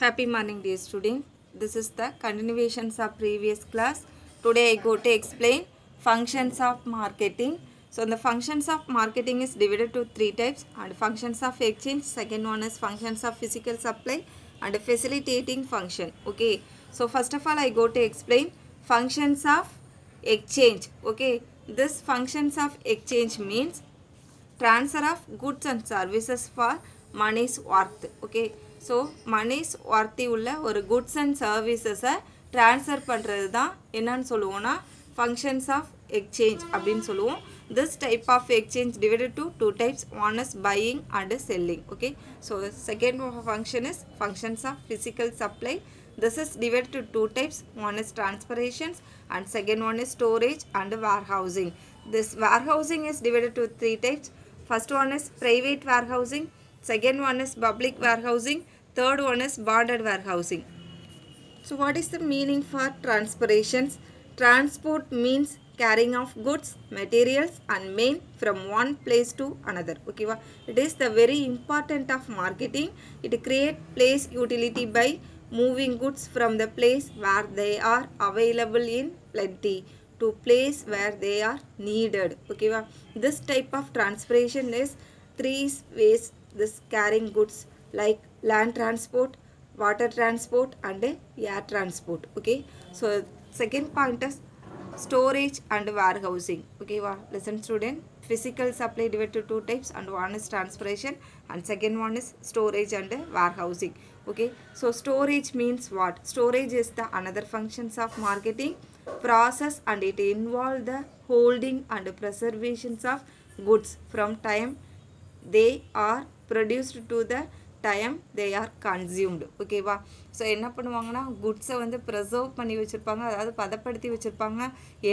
Happy morning, dear student. This is the continuations of previous class. Today I go to explain functions of marketing. So the functions of marketing is divided to three types, and functions of exchange. Second one is functions of physical supply and facilitating function. Okay. So first of all I go to explain functions of exchange. Okay. This functions of exchange means transfer of goods and services for money's worth. Okay, so money's worth உள்ள ஒரு goods and services transfer பண்ணுறது தான் என்னன்னு சொல்லுவோம்னா functions of exchange அப்படின்னு சொல்லுவோம். This type of exchange divided to two types. One is buying and selling. Okay, so the second function is functions of physical supply. This is divided to two types. One is transportations and second one is storage and warehousing. This warehousing is divided to three types. First one is private warehousing, second one is public warehousing, third one is bonded warehousing. So what is the meaning for transportations? Transport means carrying of goods, materials and main from one place to another. Okay, it is the very important of marketing. It create place utility by moving goods from the place where they are available in plenty to place where they are needed. Okay, this type of transportation is three ways. This carrying goods like land transport, water transport and air transport. Okay, so second point is storage and warehousing. Okay, listen student, physical supply divided to two types, and one is transportation and second one is storage and warehousing. Okay, so storage means what? Storage is the another functions of marketing process, and it involve the holding and preservations of goods from time they are produced to the time they are consumed. ஓகேவா, so என்ன பண்ணுவாங்கன்னா குட்ஸை வந்து preserve பண்ணி வச்சுருப்பாங்க, அதாவது பதப்படுத்தி வச்சுருப்பாங்க.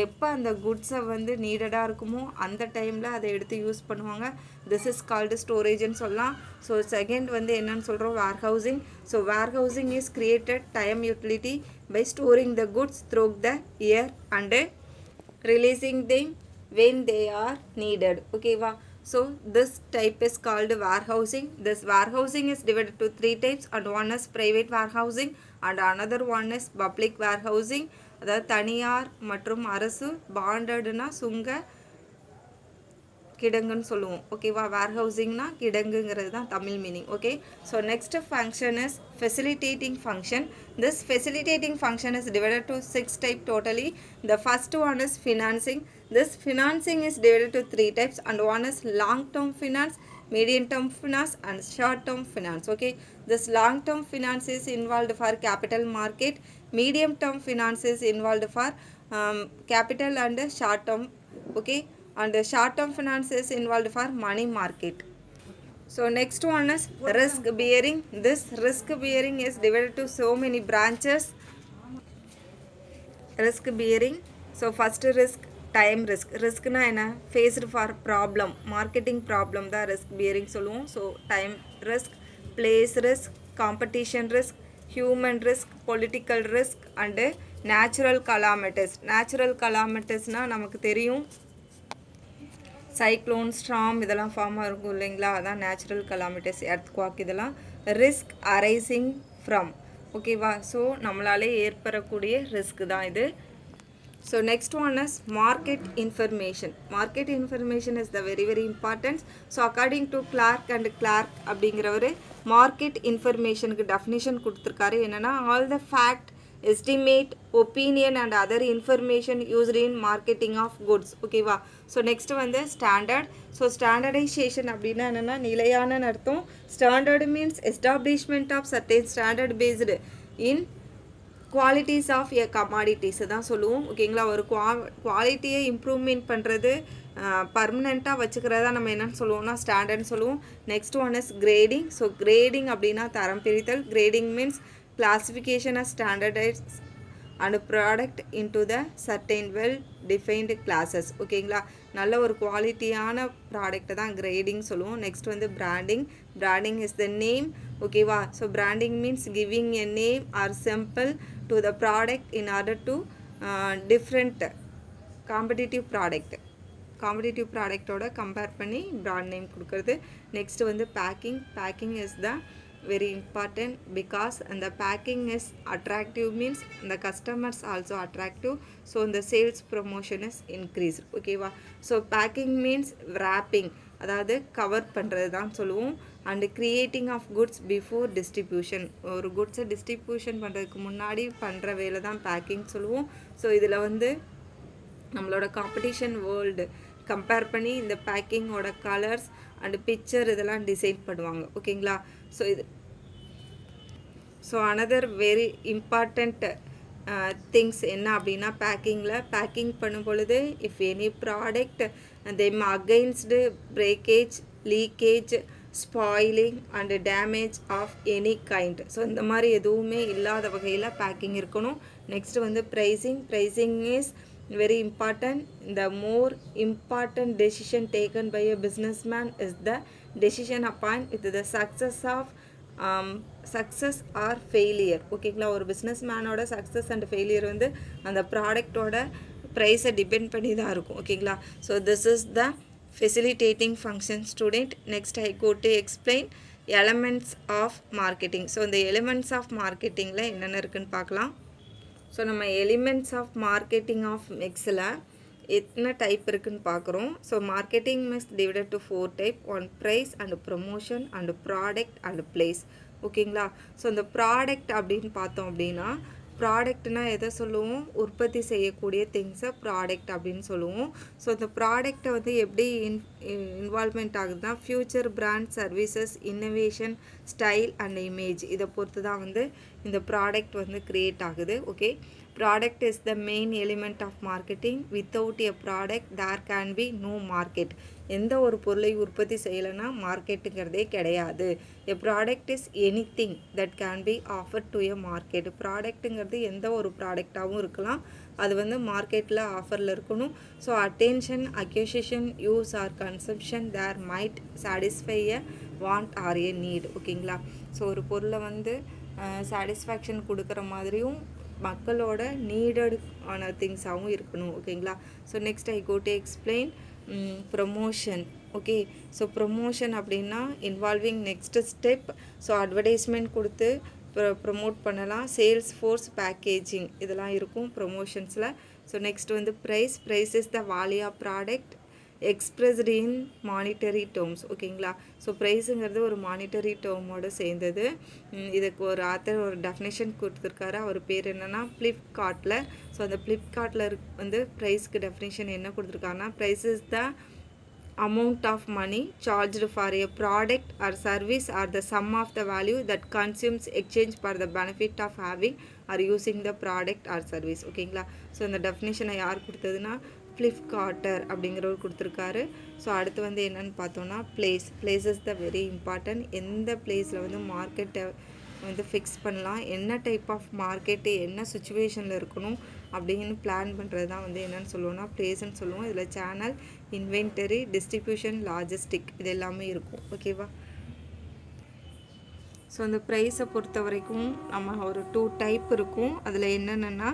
எப்போ அந்த குட்ஸை வந்து நீடடாக இருக்குமோ அந்த டைமில் அதை எடுத்து யூஸ் பண்ணுவாங்க. திஸ் இஸ் கால்டு ஸ்டோரேஜ்னு சொல்லலாம். ஸோ செகண்ட் வந்து என்னன்னு சொல்கிறோம், warehousing. So warehousing is created time utility by storing the goods through the year and releasing them when they are needed. ஓகேவா, so this type is called warehousing. This warehousing is divided to three types, and one is private warehousing and another one is public warehousing. அதாவது தனியார் மற்றும் அரசு, பாண்டட்னா சுங்க கிடங்குன்னு சொல்லுவோம். ஓகேவா, வேர் ஹவுசிங்னா கிடங்குங்கிறது தான் Tamil meaning. Okay, so next function is facilitating function. This facilitating function is divided to six type totally. The first one is financing. This financing is divided to three types, and one is long term finance, medium term finance and short term finance. Okay, this long term finance is involved for capital market, medium term finance is involved for capital and short term. Okay, and the short term finance is involved for money market. So next one is risk bearing. This risk bearing is divided to so many branches. Risk bearing, so first risk time risk. ரிஸ்க்னா என்ன? Faced for problem, marketing problem தான் risk bearing சொல்லுவோம். So time risk, place risk, competition risk, human risk, political risk and natural calamities. Natural கலாமிட்டிஸ்னால் நமக்கு தெரியும், cyclone, storm இதெல்லாம் form இருக்கும் இல்லைங்களா, அதான் நேச்சுரல் கலாமிட்டிஸ், எர்த்குவாக் இதெல்லாம். Risk arising from. ஓகேவா, ஸோ நம்மளாலே ஏற்படக்கூடிய ரிஸ்க் தான் இது. So next one is market information. Market information is the very important. So according to Clark and Clark அப்படிங்கிறவர் மார்க்கெட் இன்ஃபர்மேஷனுக்கு டெஃபினிஷன் கொடுத்துருக்காரு. என்னென்னா all the fact, estimate, opinion and other information used in marketing of goods. ஓகேவா, so next வந்து standard. So standardisation அப்படின்னா என்னென்னா நிலையான அர்த்தம். Standard means establishment of certain standard based in qualities of a commodities தான் சொல்லுவோம். ஓகேங்களா, ஒரு குவாலிட்டியை இம்ப்ரூவ்மெண்ட் பண்ணுறது, பர்மனெண்ட்டாக வச்சுக்கிறதா நம்ம என்னென்னு சொல்லுவோம்னா ஸ்டாண்டர்ட்னு சொல்லுவோம். Next one is grading. So grading அப்படின்னா தரம் பிரித்தல். Grading means classification of standardise and product into the certain well defined classes. ஓகேங்களா, நல்ல ஒரு குவாலிட்டியான ப்ராடக்டை தான் கிரேடிங் சொல்லுவோம். நெக்ஸ்ட் வந்து branding. Branding is the name. ஓகேவா, so branding means giving a name or symbol to the product in order to different competitive ப்ராடக்டோட கம்பேர் பண்ணி பிராண்ட் நேம் கொடுக்குறது. நெக்ஸ்ட் வந்து packing. Packing is the very important because and the packing is attractive means the customers also attractive, so the sales promotion is increased. Okay வா. So packing means wrapping, அதாவது cover பண்ணுறது தான் சொல்லுவோம். And creating of goods before distribution, ஒரு குட்ஸை distribution பண்ணுறதுக்கு முன்னாடி பண்ணுற வேலை தான் பேக்கிங் சொல்லுவோம். ஸோ இதில் வந்து நம்மளோட காம்படிஷன் வேர்ல்டு கம்பேர் பண்ணி இந்த பேக்கிங்கோட கலர்ஸ் அண்டு பிக்சர் இதெல்லாம் டிசைன் பண்ணுவாங்க. ஓகேங்களா. ஸோ இது so another very important things என்ன அப்படின்னா பேக்கிங்கில் பேக்கிங் பண்ணும் பொழுது if any product them against breakage leakage spoiling and damage of any kind, so இந்த மாதிரி எதுவுமே இல்லாத வகையில் பேக்கிங் இருக்கணும். நெக்ஸ்ட் வந்து pricing is very important. The more important decision taken by a businessman is the decision upon with the success or failure. ஓகேங்களா. ஒரு பிஸ்னஸ்மேனோட success and failure வந்து அந்த ப்ராடக்டோட ப்ரைஸை டிபெண்ட் பண்ணி தான் இருக்கும். ஓகேங்களா. So this is the facilitating function student. Next I go to explain elements of marketing. So இந்த எலிமெண்ட்ஸ் ஆஃப் மார்க்கெட்டிங்கில் என்னென்ன இருக்குதுன்னு பார்க்கலாம். ஸோ நம்ம எலிமெண்ட்ஸ் ஆஃப் மார்க்கெட்டிங் ஆஃப் மிக்ஸில் எத்தனை டைப் இருக்குதுன்னு பார்க்குறோம். So marketing mix divided to 4 type. One price and promotion and product and place. ஓகேங்களா. ஸோ இந்த ப்ராடக்ட் அப்படின்னு பார்த்தோம் அப்படின்னா ப்ராடக்ட்னா எதை சொல்லுவோம், உற்பத்தி செய்யக்கூடிய திங்ஸை ப்ராடக்ட் அப்படின்னு சொல்லுவோம். ஸோ இந்த ப்ராடக்டை வந்து எப்படி இன்வால்வ்மெண்ட் ஆகுதுன்னா future brand services innovation style and image இதை பொறுத்து தான் வந்து இந்த ப்ராடக்ட் வந்து க்ரியேட் ஆகுது. Okay. Product is the main element of marketing. Without a product there can be no market. எந்த ஒரு பொருளை உற்பத்தி செய்யலைன்னா மார்க்கெட்டுங்கிறதே கிடையாது. A product is any thing that can be offer to a market. ப்ராடக்ட்டுங்கிறது எந்த ஒரு ப்ராடக்டாகவும் இருக்கலாம், அது வந்து மார்க்கெட்டில் ஆஃபரில் இருக்கணும். So attention acquisition use R consumption there might satisfy a want or a need. ஓகேங்களா. ஸோ ஒரு பொருளை வந்து சாட்டிஸ்ஃபேக்ஷன் கொடுக்குற மாதிரியும் மக்களோட நீடட் ஆன திங்ஸாகவும் இருக்கணும். ஓகேங்களா. So next I go to explain promotion. Okay. So promotion அப்படின்னா involving next step. So advertisement கொடுத்து ப்ரொமோட் பண்ணலாம். சேல்ஸ் ஃபோர்ஸ் பேக்கேஜிங் இதெல்லாம் இருக்கும் ப்ரொமோஷன்ஸில். ஸோ நெக்ஸ்ட் வந்து price is the value of product expressed in monetary terms. ஓகேங்களா. So ப்ரைஸுங்கிறது ஒரு மானிட்டரி டேர்மோடு சேர்ந்தது. இதுக்கு ஒரு ஆத்தர் ஒரு டெஃபினேஷன் கொடுத்துருக்காரு. அவர் பேர் என்னென்னா ஃப்ளிப்கார்ட்டில். ஸோ அந்த ஃப்ளிப்கார்ட்டில் வந்து ப்ரைஸ்க்கு டெஃபினேஷன் என்ன கொடுத்துருக்காங்கன்னா price is the amount of money charged for a product or service or the sum of the value that consumes exchange for the benefit of having or using the product or service. ஓகேங்களா. So இந்த டெஃபினேஷனை யார் கொடுத்ததுன்னா ஃப்ளிப்கார்ட்டர் அப்படிங்கிறவர் கொடுத்துருக்காரு. So அடுத்து வந்து என்னென்னு பார்த்தோன்னா place is the very important. எந்த பிளேஸில் வந்து மார்க்கெட்டை வந்து ஃபிக்ஸ் பண்ணலாம், என்ன டைப் ஆஃப் மார்க்கெட்டு என்ன சுச்சுவேஷனில் இருக்கணும் அப்படின்னு பிளான் பண்ணுறது தான் வந்து என்னென்னு சொல்லுவோம்னா பிளேஸ்ன்னு சொல்லுவோம். இதில் சேனல் இன்வென்டரி டிஸ்ட்ரிபியூஷன் லாஜிஸ்டிக் இது எல்லாமே இருக்கும். ஓகேவா. ஸோ அந்த ப்ரைஸை பொறுத்த வரைக்கும் நம்ம ஒரு 2 டைப் இருக்கும். அதில் என்னென்னா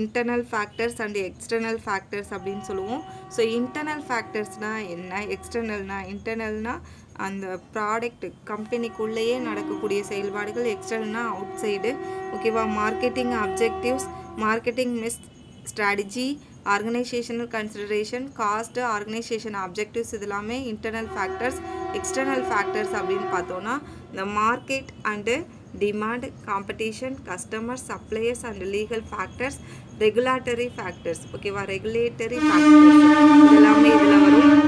internal factors and external factors அப்படின்னு சொல்லுவோம். ஸோ இன்டர்னல் ஃபேக்டர்ஸ்னால் என்ன, இன்டர்னல்னால் அந்த ப்ராடக்ட் கம்பெனிக்குள்ளேயே நடக்கக்கூடிய செயல்பாடுகள், எக்ஸ்டர்னல்னால் அவுட் சைடு. ஓகேவா. Marketing objectives, marketing mix strategy, organisational consideration, cost, organisation objectives இது எல்லாமே இன்டர்னல் ஃபேக்டர்ஸ். எக்ஸ்டர்னல் ஃபேக்டர்ஸ் அப்படின்னு பார்த்தோன்னா இந்த market and demand, competition, customers, suppliers and legal factors, regulatory factors. ஓகேவா. ரெகுலேட்டரி ஃபேக்டர்ஸ் இதெல்லாமே இதில் வரும்.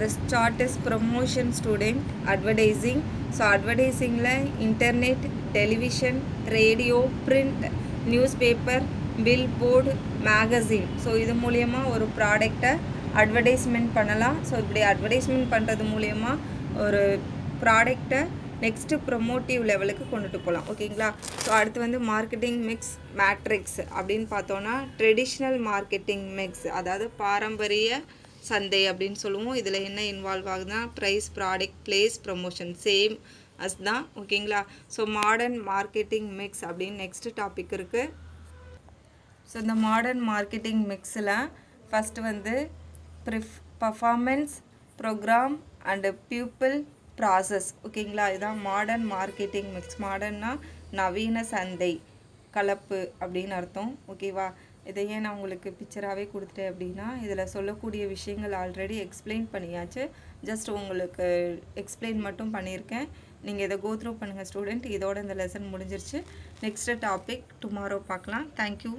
The chart is promotion student, advertising. So அட்வர்டைஸிங்கில் internet, television, radio, print, newspaper, billboard, magazine. So இது மூலயமா ஒரு ப்ராடக்டை அட்வர்டைஸ்மெண்ட் பண்ணலாம். ஸோ இப்படி அட்வர்டைஸ்மெண்ட் பண்ணுறது மூலயமா ஒரு ப்ராடக்டை நெக்ஸ்ட்டு ப்ரொமோட்டிவ் லெவலுக்கு கொண்டுட்டு போகலாம். ஓகேங்களா. ஸோ அடுத்து வந்து மார்க்கெட்டிங் மிக்ஸ் மேட்ரிக்ஸ் அப்படின்னு பார்த்தோன்னா ட்ரெடிஷ்னல் மார்க்கெட்டிங் மிக்ஸ், அதாவது பாரம்பரிய சந்தை அப்படின்னு சொல்லுவோம். இதில் என்ன இன்வால்வ் ஆகுதுன்னா price, product, place, promotion same as தான். ஓகேங்களா. ஸோ மாடர்ன் மார்க்கெட்டிங் மிக்ஸ் அப்படின்னு நெக்ஸ்ட் டாபிக் இருக்குது. ஸோ இந்த மாடர்ன் மார்க்கெட்டிங் மிக்ஸில் ஃபஸ்ட்டு வந்து performance, programme and people, process. ஓகேங்களா? இதுதான் மாடர்ன் மார்க்கெட்டிங் மிக்ஸ். மாடர்ன்னா நவீன சந்தை கலப்பு அப்படின்னு அர்த்தம். ஓகேவா? இதை ஏன் நான் உங்களுக்கு பிக்சராகவே கொடுத்துட்டேன் அப்படின்னா, இதில் சொல்லக்கூடிய விஷயங்கள் ஆல்ரெடி எக்ஸ்பிளைன் பண்ணியாச்சு. ஜஸ்ட் உங்களுக்கு எக்ஸ்பிளைன் மட்டும் பண்ணியிருக்கேன். நீங்கள் இதை கோத்ரூ பண்ணுங்கள் ஸ்டூடெண்ட். இதோட இந்த லெசன் முடிஞ்சிருச்சு. நெக்ஸ்ட்டு டாபிக் டுமாரோ பார்க்கலாம். தேங்க்யூ.